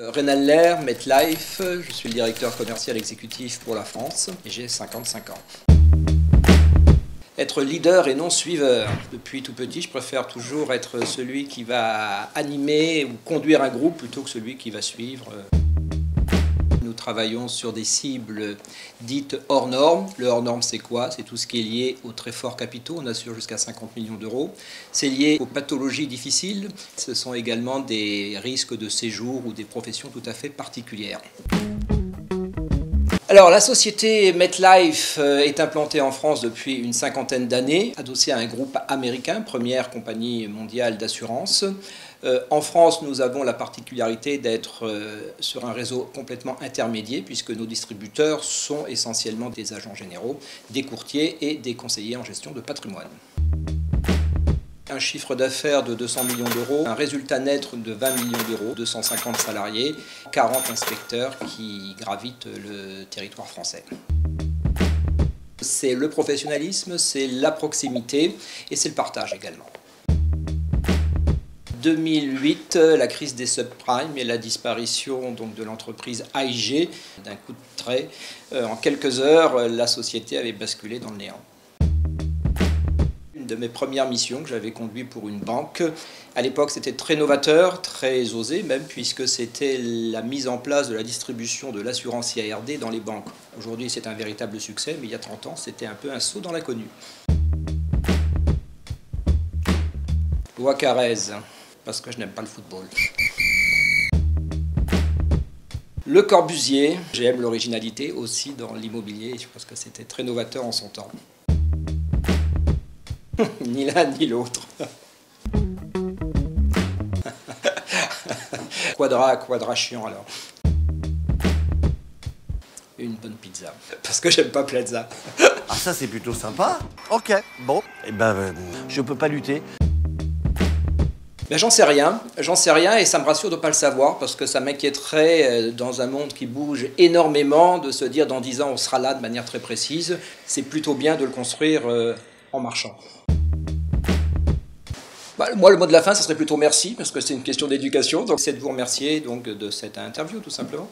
Renan Lair, MetLife, je suis le directeur commercial exécutif pour la France et j'ai 55 ans. Être leader et non suiveur. Depuis tout petit, je préfère toujours être celui qui va animer ou conduire un groupe plutôt que celui qui va suivre. Nous travaillons sur des cibles dites hors normes. Le hors norme, c'est quoi? C'est tout ce qui est lié aux très forts capitaux. On assure jusqu'à 50 millions d'euros. C'est lié aux pathologies difficiles. Ce sont également des risques de séjour ou des professions tout à fait particulières. Alors, la société MetLife est implantée en France depuis une cinquantaine d'années, adossée à un groupe américain, première compagnie mondiale d'assurance. En France, nous avons la particularité d'être sur un réseau complètement intermédiaire, puisque nos distributeurs sont essentiellement des agents généraux, des courtiers et des conseillers en gestion de patrimoine. Un chiffre d'affaires de 200 millions d'euros, un résultat net de 20 millions d'euros, 250 salariés, 40 inspecteurs qui gravitent le territoire français. C'est le professionnalisme, c'est la proximité et c'est le partage également. 2008, la crise des subprimes et la disparition donc, de l'entreprise AIG, d'un coup de trait. En quelques heures, la société avait basculé dans le néant. Une de mes premières missions que j'avais conduite pour une banque. À l'époque, c'était très novateur, très osé même, puisque c'était la mise en place de la distribution de l'assurance IARD dans les banques. Aujourd'hui, c'est un véritable succès, mais il y a 30 ans, c'était un peu un saut dans l'inconnu. Loi Carrez, parce que je n'aime pas le football. Le Corbusier, j'aime l'originalité aussi dans l'immobilier, je pense que c'était très novateur en son temps. Ni l'un ni l'autre. Quadra chiant alors. Une bonne pizza. Parce que j'aime pas Plaza. Ah ça c'est plutôt sympa. Ok, bon, eh ben je peux pas lutter. Ben, j'en sais rien et ça me rassure de ne pas le savoir parce que ça m'inquiéterait dans un monde qui bouge énormément de se dire dans 10 ans on sera là de manière très précise. C'est plutôt bien de le construire en marchant. Moi, le mot de la fin, ça serait plutôt merci, parce que c'est une question d'éducation. Donc, c'est de vous remercier donc, de cette interview, tout simplement.